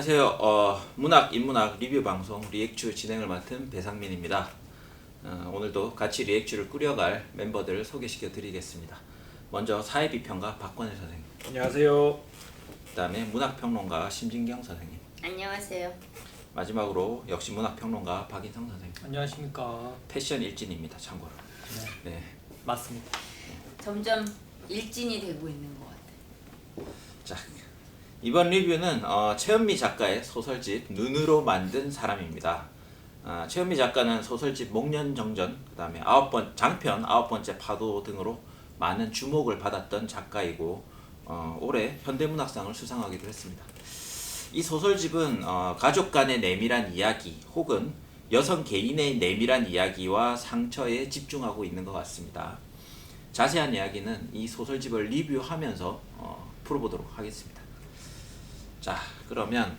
안녕하세요. 문학, 인문학 리뷰 방송 리액추 진행을 맡은 배상민입니다. 오늘도 같이 리액추를 꾸려갈 멤버들을 소개시켜 드리겠습니다. 먼저 사회비평가 박권일 선생님, 안녕하세요. 그 다음에 문학평론가 심진경 선생님, 안녕하세요. 마지막으로 역시 문학평론가 박인성 선생님. 안녕하십니까. 패션 일진입니다. 참고로. 네. 맞습니다. 점점 일진이 되고 있는 것 같아요. 자, 이번 리뷰는 최은미 작가의 소설집 눈으로 만든 사람입니다. 최은미 작가는 소설집 목련정전, 그 다음에 장편 9번째 파도 등으로 많은 주목을 받았던 작가이고 올해 현대문학상을 수상하기도 했습니다. 이 소설집은 가족 간의 내밀한 이야기 혹은 여성 개인의 내밀한 이야기와 상처에 집중하고 있는 것 같습니다. 자세한 이야기는 이 소설집을 리뷰하면서 풀어보도록 하겠습니다. 자, 그러면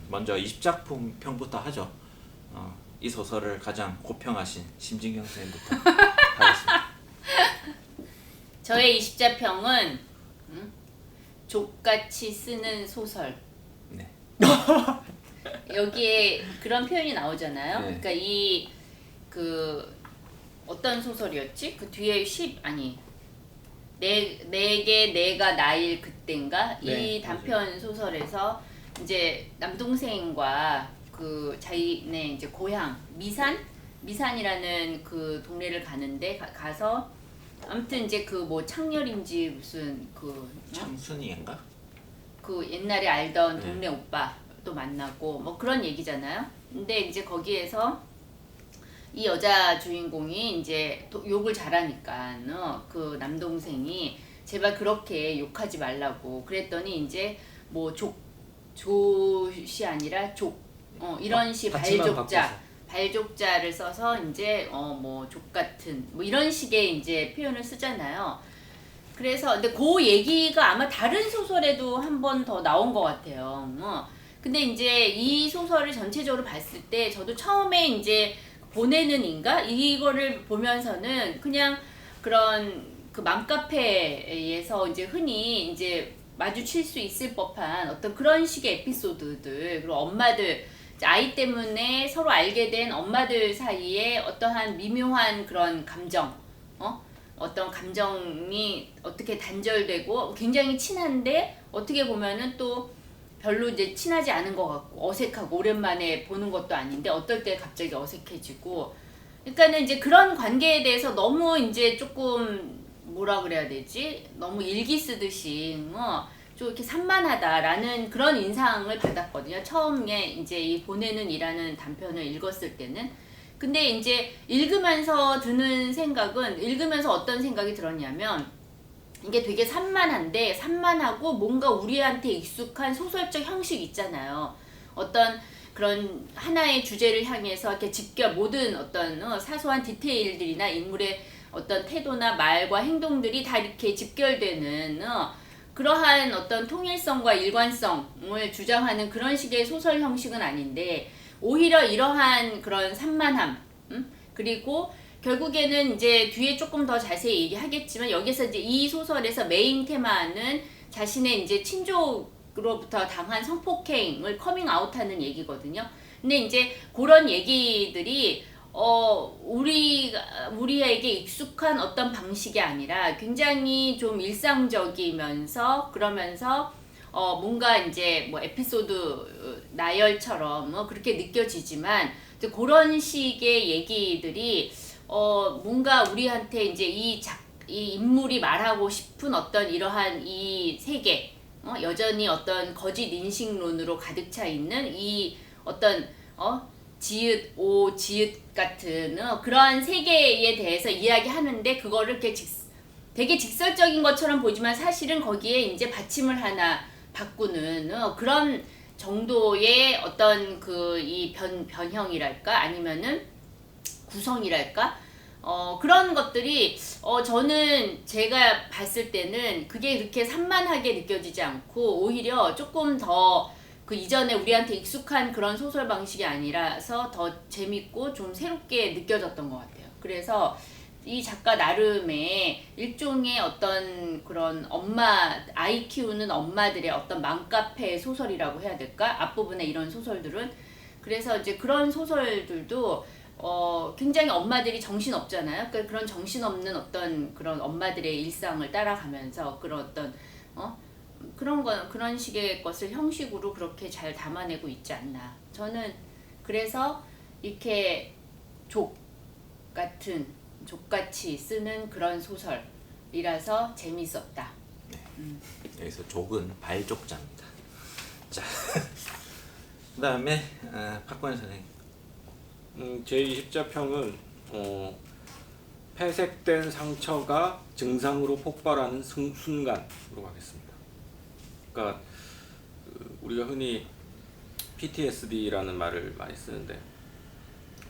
먼저 20작품 평부터 하죠. 이 소설을 가장 고평하신 심진경 선생님부터 하겠습니다. 저의 20자평은 족같이 쓰는 소설. 네. 여기에 그런 표현이 나오잖아요. 네. 그러니까 어떤 소설이었지? 그 뒤에 내게 내가 나일 그땐가 네, 이 단편 소설에서 이제 남동생과 그 자기네 이제 고향 미산이라는 그 동네를 가는데 가서 아무튼 이제 그 뭐 창렬인지 무슨 창순이인가? 그 옛날에 알던 네. 동네 오빠도 만나고 뭐 그런 얘기잖아요. 근데 이제 거기에서 이 여자 주인공이 이제 욕을 잘하니까 그 남동생이 제발 그렇게 욕하지 말라고 그랬더니 이제 뭐 조시 아니라 이런 식 발족자를 써서 이제 뭐 족 같은 뭐 이런 식의 이제 표현을 쓰잖아요. 그래서 근데 그 얘기가 아마 다른 소설에도 한 번 더 나온 것 같아요. 근데 이제 이 소설을 전체적으로 봤을 때 저도 처음에 이제 보내는 인가 이거를 보면서는 그냥 그런 그 맘카페에서 이제 흔히 이제 마주칠 수 있을 법한 어떤 그런 식의 에피소드들, 그리고 엄마들 아이 때문에 서로 알게 된 엄마들 사이에 어떠한 미묘한 그런 감정, 어떤 감정이 어떻게 단절되고 굉장히 친한데 어떻게 보면은 또 별로 이제 친하지 않은 것 같고 어색하고 오랜만에 보는 것도 아닌데 어떨 때 갑자기 어색해지고, 그러니까는 이제 그런 관계에 대해서 너무 이제 조금 뭐라 그래야 되지? 너무 일기 쓰듯이 좀 이렇게 산만하다라는 그런 인상을 받았거든요. 처음에 이제 이 보내는 이라는 단편을 읽었을 때는. 근데 이제 읽으면서 어떤 생각이 들었냐면 이게 되게 산만하고 뭔가 우리한테 익숙한 소설적 형식 있잖아요. 어떤 그런 하나의 주제를 향해서 이렇게 모든 어떤 사소한 디테일들이나 인물의 어떤 태도나 말과 행동들이 다 이렇게 집결되는 그러한 어떤 통일성과 일관성을 주장하는 그런 식의 소설 형식은 아닌데, 오히려 이러한 그런 산만함, 그리고 결국에는 이제 뒤에 조금 더 자세히 얘기하겠지만 여기서 이제 이 소설에서 메인 테마는 자신의 이제 친족으로부터 당한 성폭행을 커밍아웃하는 얘기거든요. 근데 이제 그런 얘기들이 우리에게 익숙한 어떤 방식이 아니라 굉장히 좀 일상적이면서 그러면서 뭔가 이제 뭐 에피소드 나열처럼 그렇게 느껴지지만 이제 그런 식의 얘기들이 뭔가 우리한테 이제 이 인물이 말하고 싶은 어떤 이러한 이 세계, 여전히 어떤 거짓 인식론으로 가득 차 있는 이 어떤 지읒 같은 그러한 세계에 대해서 이야기하는데, 그거를 이렇게 되게 직설적인 것처럼 보지만 사실은 거기에 이제 받침을 하나 바꾸는 그런 정도의 어떤 이 변형이랄까 아니면은 구성이랄까 그런 것들이 저는 제가 봤을 때는 그게 그렇게 산만하게 느껴지지 않고 오히려 조금 더 그 이전에 우리한테 익숙한 그런 소설 방식이 아니라서 더 재밌고 좀 새롭게 느껴졌던 것 같아요. 그래서 이 작가 나름의 일종의 어떤 그런 아이 키우는 엄마들의 어떤 맘카페 소설이라고 해야 될까? 앞부분에 이런 소설들은. 그래서 이제 그런 소설들도 굉장히 엄마들이 정신없잖아요. 그러니까 그런 정신없는 어떤 그런 엄마들의 일상을 따라가면서 그런 어떤 그런 식의 것을 형식으로 그렇게 잘 담아내고 있지 않나. 저는 그래서 이렇게 족같이 쓰는 그런 소설이라서 재밌었다. 여기서 족은 발족자입니다. 자, 그다음에 박권 선생님. 제20자평은 폐색된 상처가 증상으로 폭발하는 순간으로 가겠습니다. 그러니까 우리가 흔히 PTSD라는 말을 많이 쓰는데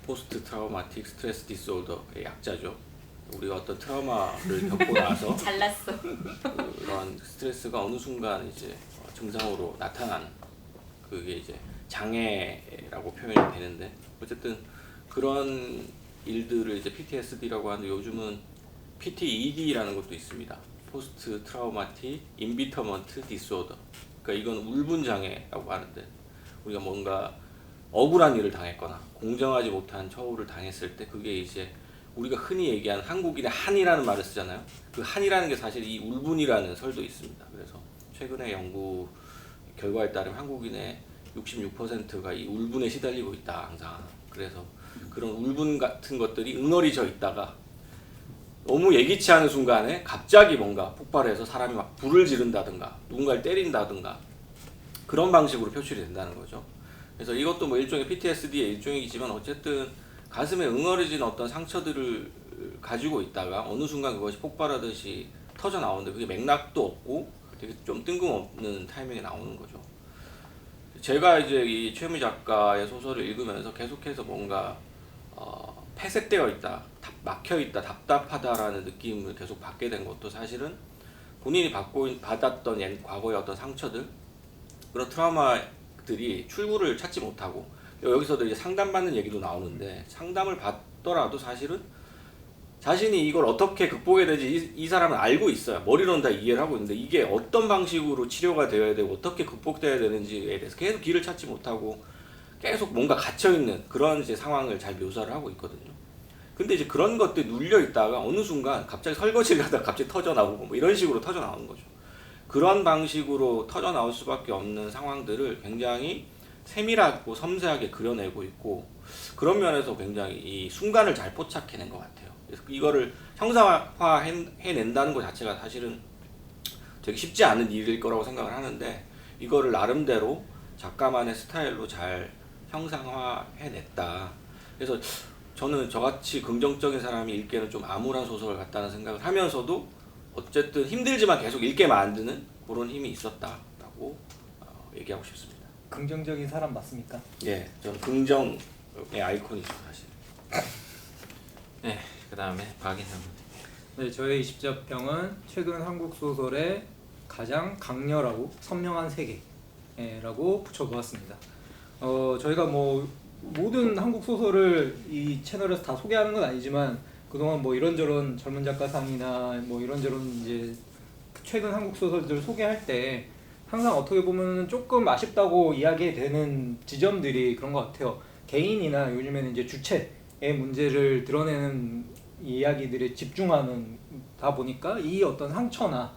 포스트 트라우마틱 스트레스 디스오더의 약자죠. 우리가 어떤 트라우마를 겪고 나서 잘났어. 그런 스트레스가 어느 순간 이제 증상으로 나타나는 그게 이제 장애라고 표현이 되는데 어쨌든 그런 일들을 이제 PTSD라고 하는데 요즘은 PTED라는 것도 있습니다. 포스트 트라우마틱 인비터먼트 디스오더. 그러니까 이건 울분 장애라고 하는데 우리가 뭔가 억울한 일을 당했거나 공정하지 못한 처우를 당했을 때 그게 이제 우리가 흔히 얘기하는 한국인의 한이라는 말을 쓰잖아요. 그 한이라는 게 사실 이 울분이라는 설도 있습니다. 그래서 최근에 연구 결과에 따르면 한국인의 66%가 이 울분에 시달리고 있다 항상. 그래서 그런 울분 같은 것들이 응어리져 있다가 너무 예기치 않은 순간에 갑자기 뭔가 폭발해서 사람이 막 불을 지른다든가 누군가를 때린다든가 그런 방식으로 표출이 된다는 거죠. 그래서 이것도 뭐 일종의 PTSD의 일종이지만 어쨌든 가슴에 응어리진 어떤 상처들을 가지고 있다가 어느 순간 그것이 폭발하듯이 터져 나오는데 그게 맥락도 없고 되게 좀 뜬금없는 타이밍에 나오는 거죠. 제가 이제 이 최은미 작가의 소설을 읽으면서 계속해서 뭔가 폐색되어 있다, 막혀 있다, 답답하다라는 느낌을 계속 받게 된 것도 사실은 본인이 받았던 과거의 어떤 상처들, 그런 트라우마들이 출구를 찾지 못하고 여기서도 이제 상담받는 얘기도 나오는데 상담을 받더라도 사실은 자신이 이걸 어떻게 극복해야 되지 이 사람은 알고 있어요. 머리로는 다 이해를 하고 있는데 이게 어떤 방식으로 치료가 되어야 되고 어떻게 극복돼야 되는지에 대해서 계속 길을 찾지 못하고 계속 뭔가 갇혀있는 그런 이제 상황을 잘 묘사를 하고 있거든요. 근데 이제 그런 것들이 눌려 있다가 어느 순간 갑자기 설거지를 하다가 갑자기 터져 나오고 뭐 이런 식으로 터져 나오는 거죠. 그런 방식으로 터져 나올 수밖에 없는 상황들을 굉장히 세밀하고 섬세하게 그려내고 있고 그런 면에서 굉장히 이 순간을 잘 포착해낸 것 같아요. 그래서 이거를 형상화해낸다는 것 자체가 사실은 되게 쉽지 않은 일일 거라고 생각을 하는데 이거를 나름대로 작가만의 스타일로 잘 형상화해냈다. 그래서 저는 저같이 긍정적인 사람이 읽기에는 좀 암울한 소설 같다는 생각을 하면서도 어쨌든 힘들지만 계속 읽게 만드는 그런 힘이 있었다라고 얘기하고 싶습니다. 긍정적인 사람 맞습니까? 예, 저는 긍정의 아이콘이죠 사실. 네, 그다음에 박인성. 네, 저의 20자평은 최근 한국 소설의 가장 강렬하고 선명한 세계라고 붙여보았습니다. 저희가 뭐 모든 한국 소설을 이 채널에서 다 소개하는 건 아니지만 그동안 뭐 이런저런 젊은 작가상이나 뭐 이런저런 이제 최근 한국 소설들을 소개할 때 항상 어떻게 보면 조금 아쉽다고 이야기되는 지점들이 그런 것 같아요. 개인이나 요즘에는 이제 주체의 문제를 드러내는 이야기들에 집중하는 다 보니까 이 어떤 상처나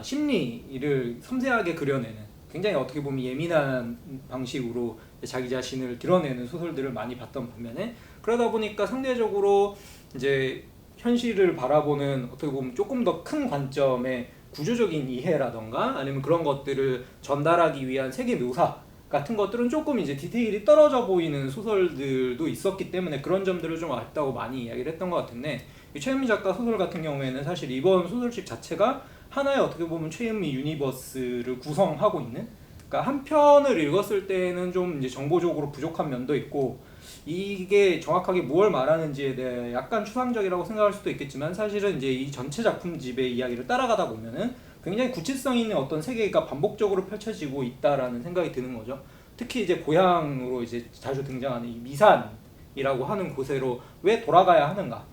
심리를 섬세하게 그려내는 굉장히 어떻게 보면 예민한 방식으로 자기 자신을 드러내는 소설들을 많이 봤던 반면에 그러다 보니까 상대적으로 이제 현실을 바라보는 어떻게 보면 조금 더 큰 관점의 구조적인 이해라던가 아니면 그런 것들을 전달하기 위한 세계 묘사 같은 것들은 조금 이제 디테일이 떨어져 보이는 소설들도 있었기 때문에 그런 점들을 좀 아쉽다고 많이 이야기를 했던 것 같은데 이 최은미 작가 소설 같은 경우에는 사실 이번 소설집 자체가 하나의 어떻게 보면 최은미 유니버스를 구성하고 있는 그러니까 한 편을 읽었을 때는 좀 이제 정보적으로 부족한 면도 있고 이게 정확하게 뭘 말하는지에 대해 약간 추상적이라고 생각할 수도 있겠지만 사실은 이제 이 전체 작품집의 이야기를 따라가다 보면은 굉장히 구체성 있는 어떤 세계가 반복적으로 펼쳐지고 있다라는 생각이 드는 거죠. 특히 이제 고향으로 이제 자주 등장하는 이 미산이라고 하는 곳으로 왜 돌아가야 하는가?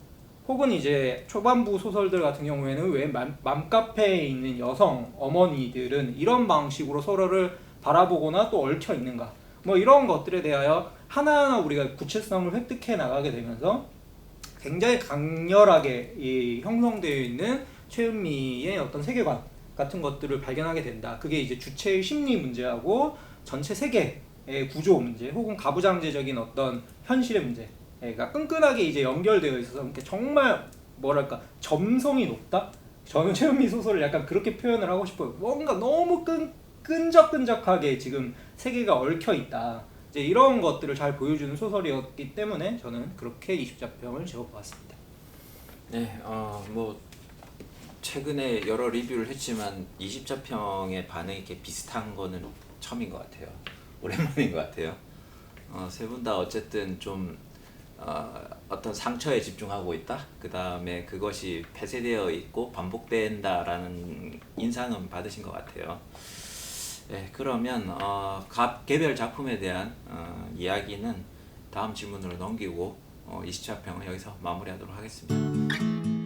혹은 이제 초반부 소설들 같은 경우에는 왜 맘카페에 있는 여성 어머니들은 이런 방식으로 서로를 바라보거나 또 얽혀 있는가, 뭐 이런 것들에 대하여 하나하나 우리가 구체성을 획득해 나가게 되면서 굉장히 강렬하게 이 형성되어 있는 최은미의 어떤 세계관 같은 것들을 발견하게 된다. 그게 이제 주체의 심리 문제하고 전체 세계의 구조 문제 혹은 가부장제적인 어떤 현실의 문제가 끈끈하게 이제 연결되어 있어서 정말 뭐랄까 점성이 높다? 저는 최은미 소설을 약간 그렇게 표현을 하고 싶어요. 뭔가 너무 끈적끈적하게 지금 세계가 얽혀 있다. 이제 이런 것들을 잘 보여주는 소설이었기 때문에 저는 그렇게 20자평을 적어보았습니다. 네, 뭐 최근에 여러 리뷰를 했지만 20자평의 반응이 이렇게 비슷한 거는 처음인 것 같아요. 오랜만인 것 같아요. 세 분 다 어쨌든 좀 어떤 상처에 집중하고 있다. 그 다음에 그것이 폐쇄되어 있고 반복된다라는 인상은 받으신 것 같아요. 네, 그러면 각 개별 작품에 대한 이야기는 다음 질문으로 넘기고 20자평을 여기서 마무리하도록 하겠습니다.